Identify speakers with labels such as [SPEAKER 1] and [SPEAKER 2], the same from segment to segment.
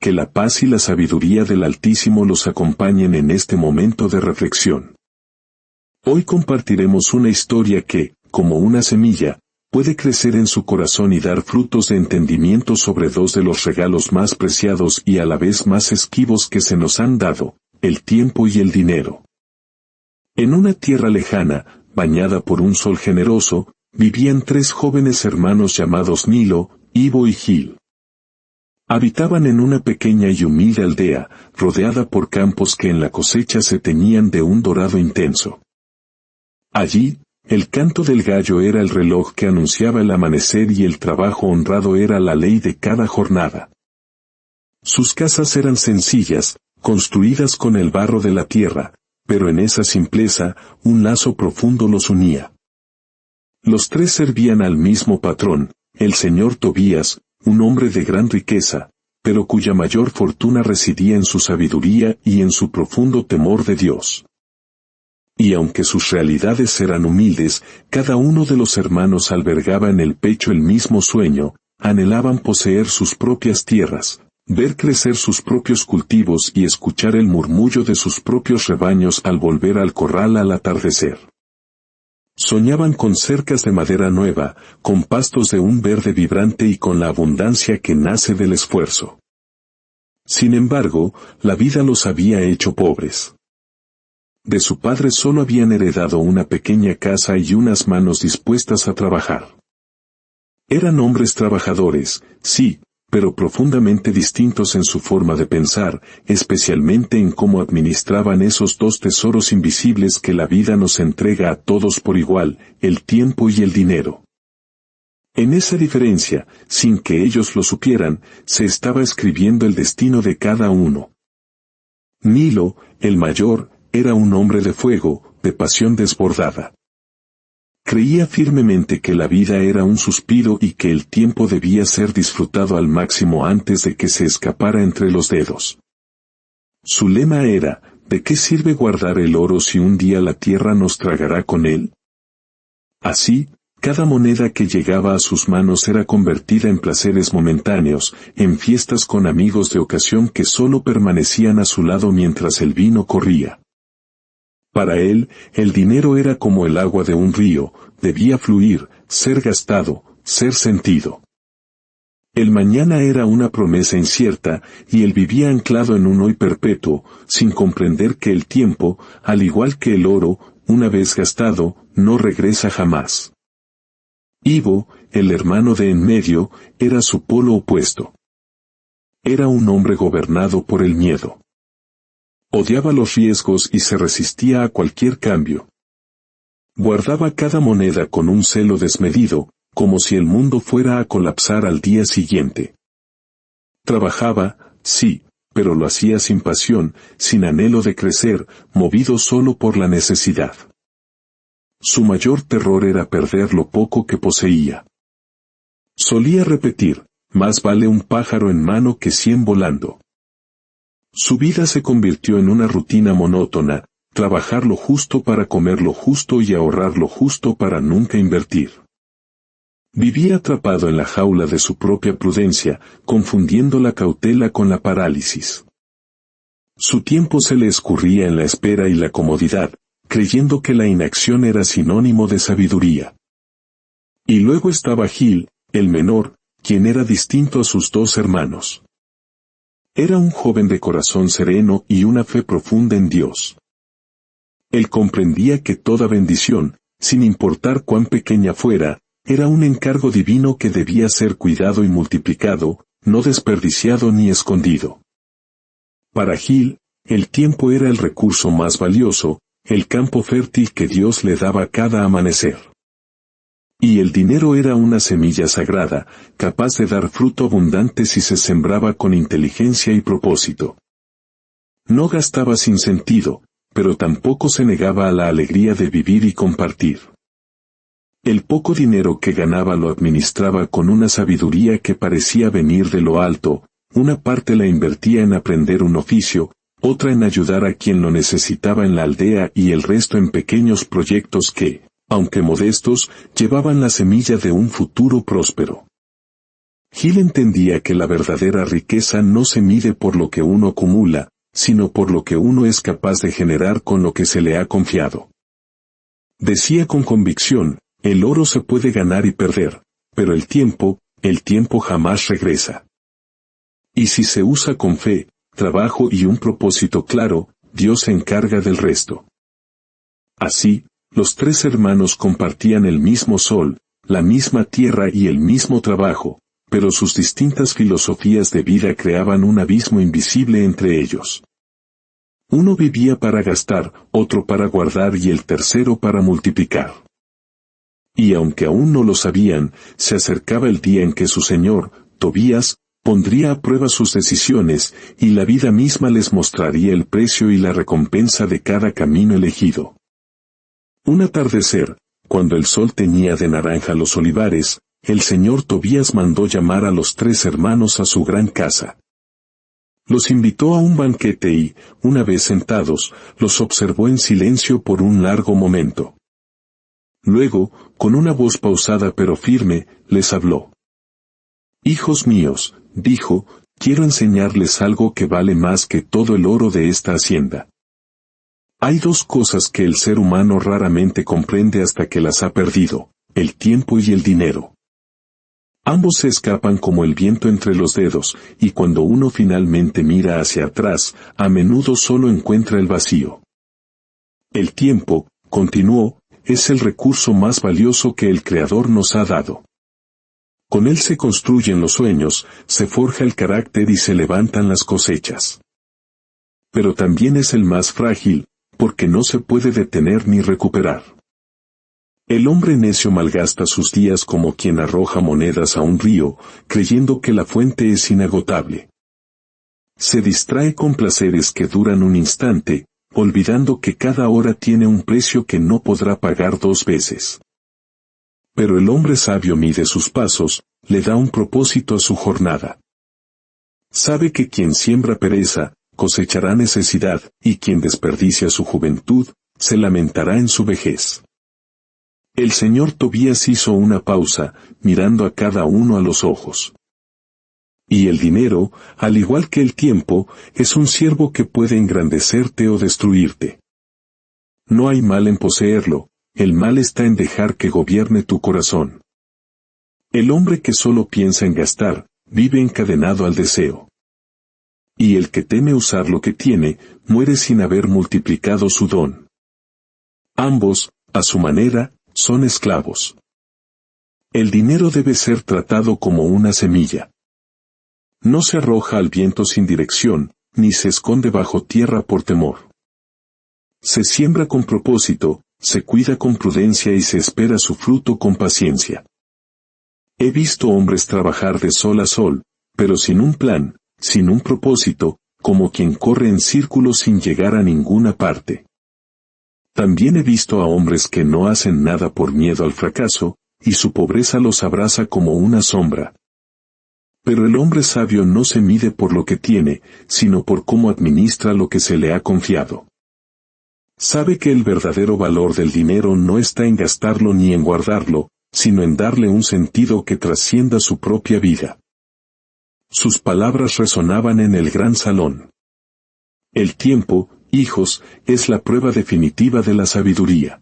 [SPEAKER 1] Que la paz y la sabiduría del Altísimo los acompañen en este momento de reflexión. Hoy compartiremos una historia que, como una semilla, puede crecer en su corazón y dar frutos de entendimiento sobre dos de los regalos más preciados y a la vez más esquivos que se nos han dado, el tiempo y el dinero. En una tierra lejana, bañada por un sol generoso, vivían tres jóvenes hermanos llamados Nilo, Ivo y Gil. Habitaban en una pequeña y humilde aldea, rodeada por campos que en la cosecha se teñían de un dorado intenso. Allí, el canto del gallo era el reloj que anunciaba el amanecer y el trabajo honrado era la ley de cada jornada. Sus casas eran sencillas, construidas con el barro de la tierra, pero en esa simpleza, un lazo profundo los unía. Los tres servían al mismo patrón, el señor Tobías, un hombre de gran riqueza, pero cuya mayor fortuna residía en su sabiduría y en su profundo temor de Dios. Y aunque sus realidades eran humildes, cada uno de los hermanos albergaba en el pecho el mismo sueño, anhelaban poseer sus propias tierras, ver crecer sus propios cultivos y escuchar el murmullo de sus propios rebaños al volver al corral al atardecer. Soñaban con cercas de madera nueva, con pastos de un verde vibrante y con la abundancia que nace del esfuerzo. Sin embargo, la vida los había hecho pobres. De su padre solo habían heredado una pequeña casa y unas manos dispuestas a trabajar. Eran hombres trabajadores, sí, pero profundamente distintos en su forma de pensar, especialmente en cómo administraban esos dos tesoros invisibles que la vida nos entrega a todos por igual, el tiempo y el dinero. En esa diferencia, sin que ellos lo supieran, se estaba escribiendo el destino de cada uno. Nilo, el mayor, era un hombre de fuego, de pasión desbordada. Creía firmemente que la vida era un suspiro y que el tiempo debía ser disfrutado al máximo antes de que se escapara entre los dedos. Su lema era, ¿de qué sirve guardar el oro si un día la tierra nos tragará con él? Así, cada moneda que llegaba a sus manos era convertida en placeres momentáneos, en fiestas con amigos de ocasión que solo permanecían a su lado mientras el vino corría. Para él, el dinero era como el agua de un río, debía fluir, ser gastado, ser sentido. El mañana era una promesa incierta, y él vivía anclado en un hoy perpetuo, sin comprender que el tiempo, al igual que el oro, una vez gastado, no regresa jamás. Ivo, el hermano de en medio, era su polo opuesto. Era un hombre gobernado por el miedo. Odiaba los riesgos y se resistía a cualquier cambio. Guardaba cada moneda con un celo desmedido, como si el mundo fuera a colapsar al día siguiente. Trabajaba, sí, pero lo hacía sin pasión, sin anhelo de crecer, movido solo por la necesidad. Su mayor terror era perder lo poco que poseía. Solía repetir, más vale un pájaro en mano que 100 volando. Su vida se convirtió en una rutina monótona, trabajar lo justo para comer lo justo y ahorrar lo justo para nunca invertir. Vivía atrapado en la jaula de su propia prudencia, confundiendo la cautela con la parálisis. Su tiempo se le escurría en la espera y la comodidad, creyendo que la inacción era sinónimo de sabiduría. Y luego estaba Gil, el menor, quien era distinto a sus dos hermanos. Era un joven de corazón sereno y una fe profunda en Dios. Él comprendía que toda bendición, sin importar cuán pequeña fuera, era un encargo divino que debía ser cuidado y multiplicado, no desperdiciado ni escondido. Para Gil, el tiempo era el recurso más valioso, el campo fértil que Dios le daba cada amanecer. Y el dinero era una semilla sagrada, capaz de dar fruto abundante si se sembraba con inteligencia y propósito. No gastaba sin sentido, pero tampoco se negaba a la alegría de vivir y compartir. El poco dinero que ganaba lo administraba con una sabiduría que parecía venir de lo alto, una parte la invertía en aprender un oficio, otra en ayudar a quien lo necesitaba en la aldea y el resto en pequeños proyectos que, aunque modestos, llevaban la semilla de un futuro próspero. Gil entendía que la verdadera riqueza no se mide por lo que uno acumula, sino por lo que uno es capaz de generar con lo que se le ha confiado. Decía con convicción, el oro se puede ganar y perder, pero el tiempo jamás regresa. Y si se usa con fe, trabajo y un propósito claro, Dios se encarga del resto. Así, los tres hermanos compartían el mismo sol, la misma tierra y el mismo trabajo, pero sus distintas filosofías de vida creaban un abismo invisible entre ellos. Uno vivía para gastar, otro para guardar y el tercero para multiplicar. Y aunque aún no lo sabían, se acercaba el día en que su señor, Tobías, pondría a prueba sus decisiones, y la vida misma les mostraría el precio y la recompensa de cada camino elegido. Un atardecer, cuando el sol teñía de naranja los olivares, el señor Tobías mandó llamar a los tres hermanos a su gran casa. Los invitó a un banquete y, una vez sentados, los observó en silencio por un largo momento. Luego, con una voz pausada pero firme, les habló. «Hijos míos», dijo, «quiero enseñarles algo que vale más que todo el oro de esta hacienda. Hay dos cosas que el ser humano raramente comprende hasta que las ha perdido, el tiempo y el dinero. Ambos se escapan como el viento entre los dedos, y cuando uno finalmente mira hacia atrás, a menudo solo encuentra el vacío. El tiempo, continuó, es el recurso más valioso que el Creador nos ha dado. Con él se construyen los sueños, se forja el carácter y se levantan las cosechas. Pero también es el más frágil, porque no se puede detener ni recuperar. El hombre necio malgasta sus días como quien arroja monedas a un río, creyendo que la fuente es inagotable. Se distrae con placeres que duran un instante, olvidando que cada hora tiene un precio que no podrá pagar dos veces. Pero el hombre sabio mide sus pasos, le da un propósito a su jornada. Sabe que quien siembra pereza, cosechará necesidad, y quien desperdicia su juventud, se lamentará en su vejez. El señor Tobías hizo una pausa, mirando a cada uno a los ojos. Y el dinero, al igual que el tiempo, es un siervo que puede engrandecerte o destruirte. No hay mal en poseerlo, el mal está en dejar que gobierne tu corazón. El hombre que solo piensa en gastar, vive encadenado al deseo. Y el que teme usar lo que tiene, muere sin haber multiplicado su don. Ambos, a su manera, son esclavos. El dinero debe ser tratado como una semilla. No se arroja al viento sin dirección, ni se esconde bajo tierra por temor. Se siembra con propósito, se cuida con prudencia y se espera su fruto con paciencia. He visto hombres trabajar de sol a sol, pero sin un plan, sin un propósito, como quien corre en círculos sin llegar a ninguna parte. También he visto a hombres que no hacen nada por miedo al fracaso, y su pobreza los abraza como una sombra. Pero el hombre sabio no se mide por lo que tiene, sino por cómo administra lo que se le ha confiado. Sabe que el verdadero valor del dinero no está en gastarlo ni en guardarlo, sino en darle un sentido que trascienda su propia vida. Sus palabras resonaban en el gran salón. El tiempo, hijos, es la prueba definitiva de la sabiduría.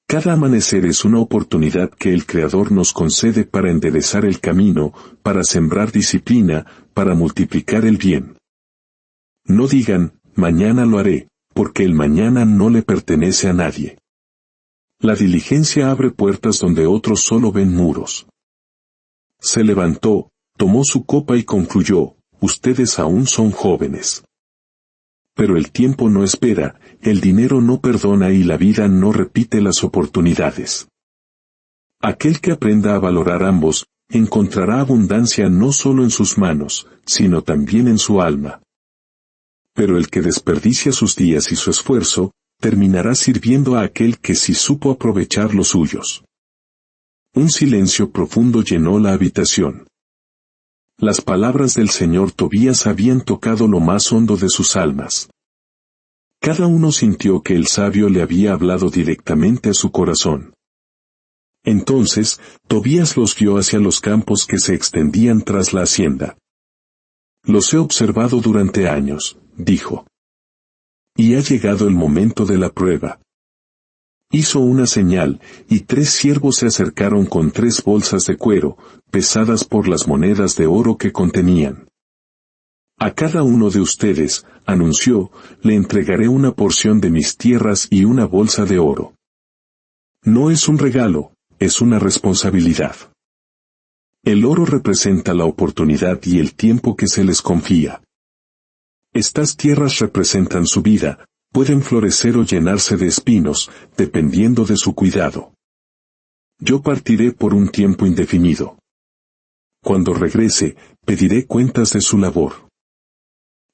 [SPEAKER 1] Cada amanecer es una oportunidad que el Creador nos concede para enderezar el camino, para sembrar disciplina, para multiplicar el bien. No digan, mañana lo haré, porque el mañana no le pertenece a nadie. La diligencia abre puertas donde otros solo ven muros. Se levantó, tomó su copa y concluyó, ustedes aún son jóvenes. Pero el tiempo no espera, el dinero no perdona y la vida no repite las oportunidades. Aquel que aprenda a valorar ambos, encontrará abundancia no solo en sus manos, sino también en su alma. Pero el que desperdicia sus días y su esfuerzo, terminará sirviendo a aquel que sí supo aprovechar los suyos. Un silencio profundo llenó la habitación. Las palabras del señor Tobías habían tocado lo más hondo de sus almas. Cada uno sintió que el sabio le había hablado directamente a su corazón. Entonces, Tobías los guió hacia los campos que se extendían tras la hacienda. Los he observado durante años, dijo. Y ha llegado el momento de la prueba. Hizo una señal, y 3 siervos se acercaron con 3 bolsas de cuero, pesadas por las monedas de oro que contenían. A cada uno de ustedes, anunció, le entregaré una porción de mis tierras y una bolsa de oro. No es un regalo, es una responsabilidad. El oro representa la oportunidad y el tiempo que se les confía. Estas tierras representan su vida, pueden florecer o llenarse de espinos, dependiendo de su cuidado. Yo partiré por un tiempo indefinido. Cuando regrese, pediré cuentas de su labor.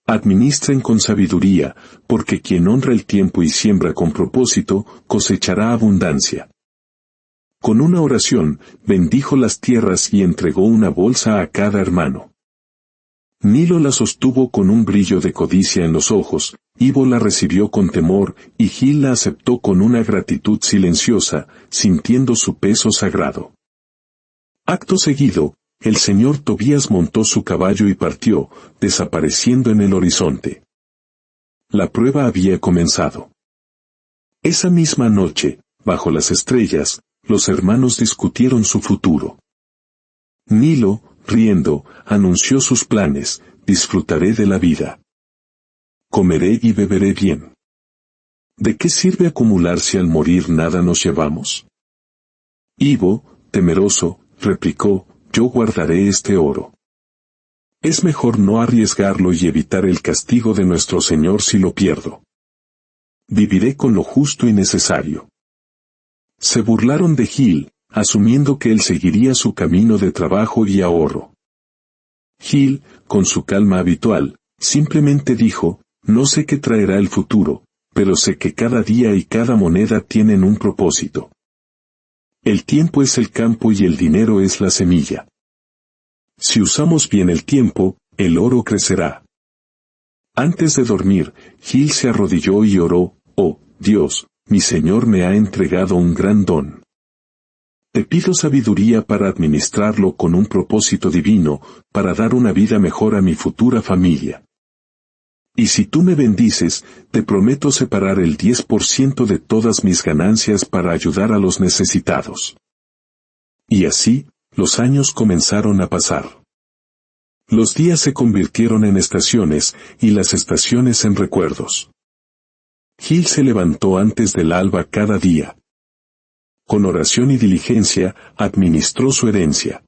[SPEAKER 1] Administren con sabiduría, porque quien honra el tiempo y siembra con propósito, cosechará abundancia. Con una oración, bendijo las tierras y entregó una bolsa a cada hermano. Nilo la sostuvo con un brillo de codicia en los ojos, Ivo la recibió con temor, y Gil la aceptó con una gratitud silenciosa, sintiendo su peso sagrado. Acto seguido, el señor Tobías montó su caballo y partió, desapareciendo en el horizonte. La prueba había comenzado. Esa misma noche, bajo las estrellas, los hermanos discutieron su futuro. Nilo, riendo, anunció sus planes: disfrutaré de la vida. Comeré y beberé bien. ¿De qué sirve acumular si al morir nada nos llevamos? Ivo, temeroso, replicó: yo guardaré este oro. Es mejor no arriesgarlo y evitar el castigo de nuestro Señor si lo pierdo. Viviré con lo justo y necesario. Se burlaron de Gil, asumiendo que él seguiría su camino de trabajo y ahorro. Gil, con su calma habitual, simplemente dijo: no sé qué traerá el futuro, pero sé que cada día y cada moneda tienen un propósito. El tiempo es el campo y el dinero es la semilla. Si usamos bien el tiempo, el oro crecerá. Antes de dormir, Gil se arrodilló y oró: oh, Dios, mi Señor me ha entregado un gran don. Te pido sabiduría para administrarlo con un propósito divino, para dar una vida mejor a mi futura familia. Y si tú me bendices, te prometo separar el 10% de todas mis ganancias para ayudar a los necesitados. Y así, los años comenzaron a pasar. Los días se convirtieron en estaciones, y las estaciones en recuerdos. Gil se levantó antes del alba cada día. Con oración y diligencia, administró su herencia.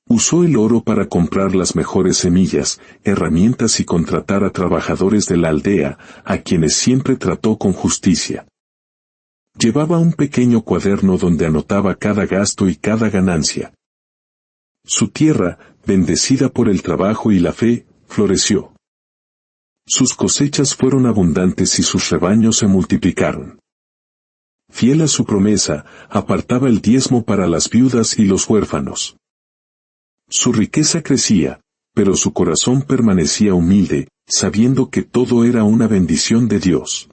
[SPEAKER 1] Usó el oro para comprar las mejores semillas, herramientas y contratar a trabajadores de la aldea, a quienes siempre trató con justicia. Llevaba un pequeño cuaderno donde anotaba cada gasto y cada ganancia. Su tierra, bendecida por el trabajo y la fe, floreció. Sus cosechas fueron abundantes y sus rebaños se multiplicaron. Fiel a su promesa, apartaba el diezmo para las viudas y los huérfanos. Su riqueza crecía, pero su corazón permanecía humilde, sabiendo que todo era una bendición de Dios.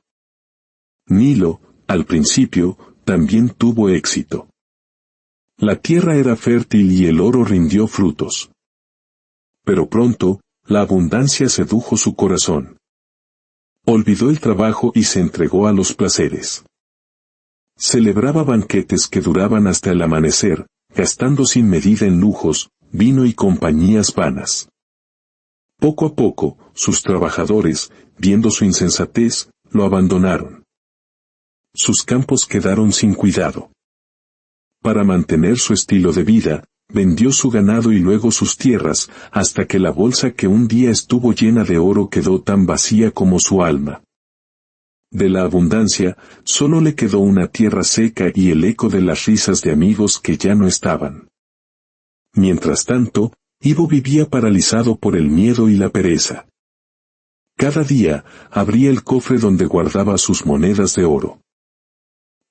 [SPEAKER 1] Nilo, al principio, también tuvo éxito. La tierra era fértil y el oro rindió frutos. Pero pronto, la abundancia sedujo su corazón. Olvidó el trabajo y se entregó a los placeres. Celebraba banquetes que duraban hasta el amanecer, gastando sin medida en lujos, vino y compañías vanas. Poco a poco, sus trabajadores, viendo su insensatez, lo abandonaron. Sus campos quedaron sin cuidado. Para mantener su estilo de vida, vendió su ganado y luego sus tierras, hasta que la bolsa que un día estuvo llena de oro quedó tan vacía como su alma. De la abundancia, solo le quedó una tierra seca y el eco de las risas de amigos que ya no estaban. Mientras tanto, Ivo vivía paralizado por el miedo y la pereza. Cada día, abría el cofre donde guardaba sus monedas de oro.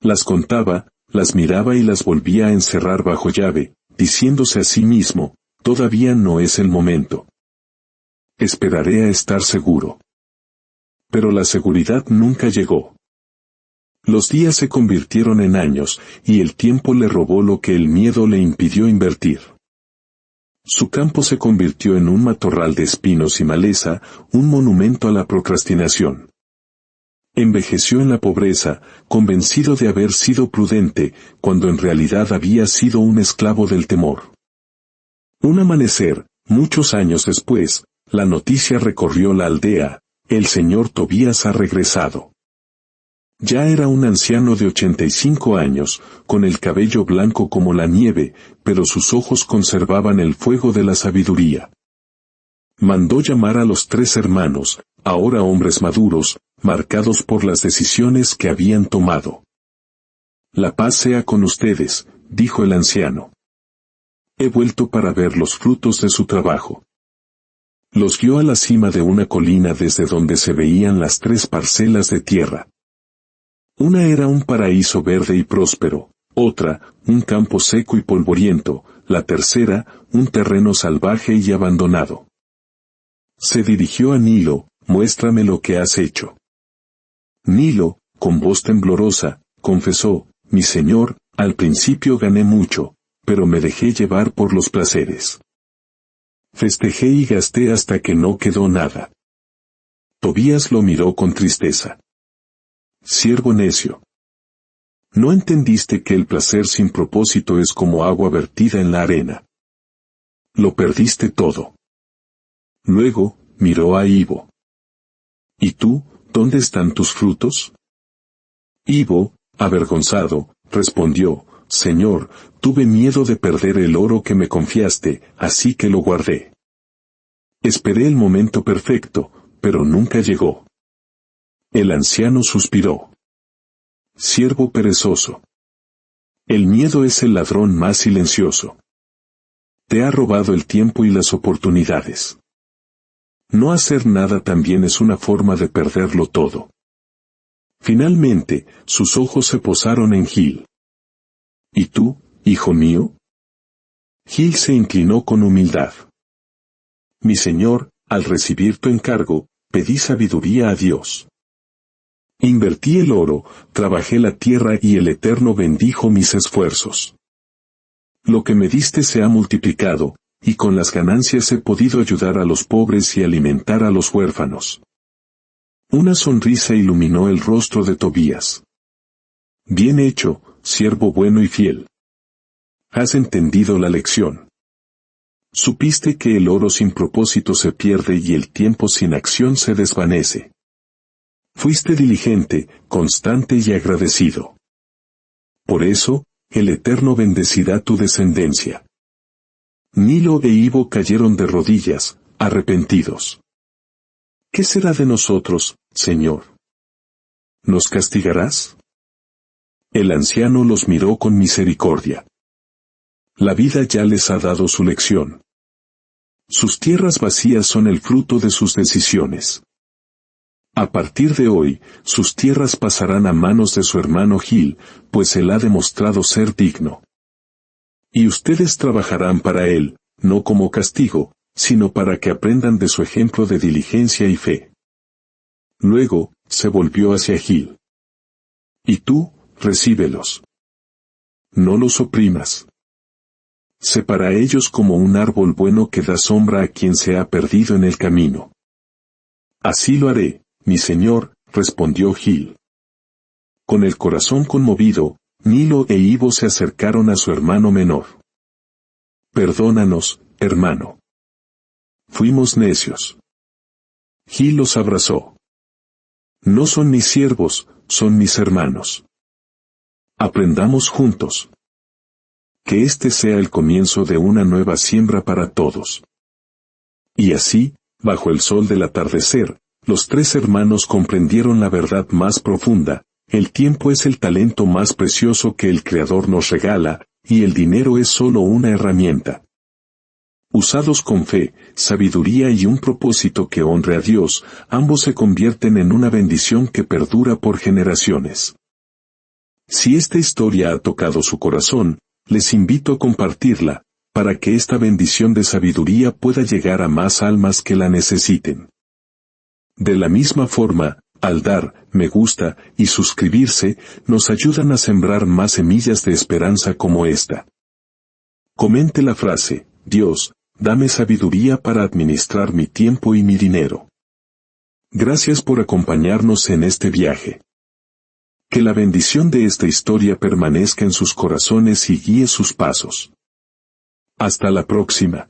[SPEAKER 1] Las contaba, las miraba y las volvía a encerrar bajo llave, diciéndose a sí mismo: todavía no es el momento. Esperaré a estar seguro. Pero la seguridad nunca llegó. Los días se convirtieron en años, y el tiempo le robó lo que el miedo le impidió invertir. Su campo se convirtió en un matorral de espinos y maleza, un monumento a la procrastinación. Envejeció en la pobreza, convencido de haber sido prudente, cuando en realidad había sido un esclavo del temor. Un amanecer, muchos años después, la noticia recorrió la aldea: el señor Tobías ha regresado. Ya era un anciano de 85 años, con el cabello blanco como la nieve, pero sus ojos conservaban el fuego de la sabiduría. Mandó llamar a los 3 hermanos, ahora hombres maduros, marcados por las decisiones que habían tomado. La paz sea con ustedes, dijo el anciano. He vuelto para ver los frutos de su trabajo. Los guió a la cima de una colina desde donde se veían las 3 parcelas de tierra. Una era un paraíso verde y próspero, otra, un campo seco y polvoriento, la tercera, un terreno salvaje y abandonado. Se dirigió a Nilo: muéstrame lo que has hecho. Nilo, con voz temblorosa, confesó: mi señor, al principio gané mucho, pero me dejé llevar por los placeres. Festejé y gasté hasta que no quedó nada. Tobías lo miró con tristeza. Siervo necio. ¿No entendiste que el placer sin propósito es como agua vertida en la arena? Lo perdiste todo. Luego, miró a Ivo. ¿Y tú, dónde están tus frutos? Ivo, avergonzado, respondió: Señor, tuve miedo de perder el oro que me confiaste, así que lo guardé. Esperé el momento perfecto, pero nunca llegó. El anciano suspiró. Siervo perezoso. El miedo es el ladrón más silencioso. Te ha robado el tiempo y las oportunidades. No hacer nada también es una forma de perderlo todo. Finalmente, sus ojos se posaron en Gil. ¿Y tú, hijo mío? Gil se inclinó con humildad. Mi señor, al recibir tu encargo, pedí sabiduría a Dios. Invertí el oro, trabajé la tierra y el Eterno bendijo mis esfuerzos. Lo que me diste se ha multiplicado, y con las ganancias he podido ayudar a los pobres y alimentar a los huérfanos. Una sonrisa iluminó el rostro de Tobías. Bien hecho, siervo bueno y fiel. Has entendido la lección. Supiste que el oro sin propósito se pierde y el tiempo sin acción se desvanece. Fuiste diligente, constante y agradecido. Por eso, el Eterno bendecirá tu descendencia. Nilo e Ivo cayeron de rodillas, arrepentidos. ¿Qué será de nosotros, Señor? ¿Nos castigarás? El anciano los miró con misericordia. La vida ya les ha dado su lección. Sus tierras vacías son el fruto de sus decisiones. A partir de hoy, sus tierras pasarán a manos de su hermano Gil, pues él ha demostrado ser digno. Y ustedes trabajarán para él, no como castigo, sino para que aprendan de su ejemplo de diligencia y fe. Luego, se volvió hacia Gil. Y tú, recíbelos. No los oprimas. Sé para ellos como un árbol bueno que da sombra a quien se ha perdido en el camino. Así lo haré, mi señor, respondió Gil. Con el corazón conmovido, Nilo e Ivo se acercaron a su hermano menor. Perdónanos, hermano. Fuimos necios. Gil los abrazó. No son mis siervos, son mis hermanos. Aprendamos juntos. Que este sea el comienzo de una nueva siembra para todos. Y así, bajo el sol del atardecer, los 3 hermanos comprendieron la verdad más profunda: el tiempo es el talento más precioso que el Creador nos regala, y el dinero es solo una herramienta. Usados con fe, sabiduría y un propósito que honre a Dios, ambos se convierten en una bendición que perdura por generaciones. Si esta historia ha tocado su corazón, les invito a compartirla, para que esta bendición de sabiduría pueda llegar a más almas que la necesiten. De la misma forma, Al dar, me gusta, y suscribirse, nos ayudan a sembrar más semillas de esperanza como esta. Comente la frase, Dios, dame sabiduría para administrar mi tiempo y mi dinero. Gracias por acompañarnos en este viaje. Que la bendición de esta historia permanezca en sus corazones y guíe sus pasos. Hasta la próxima.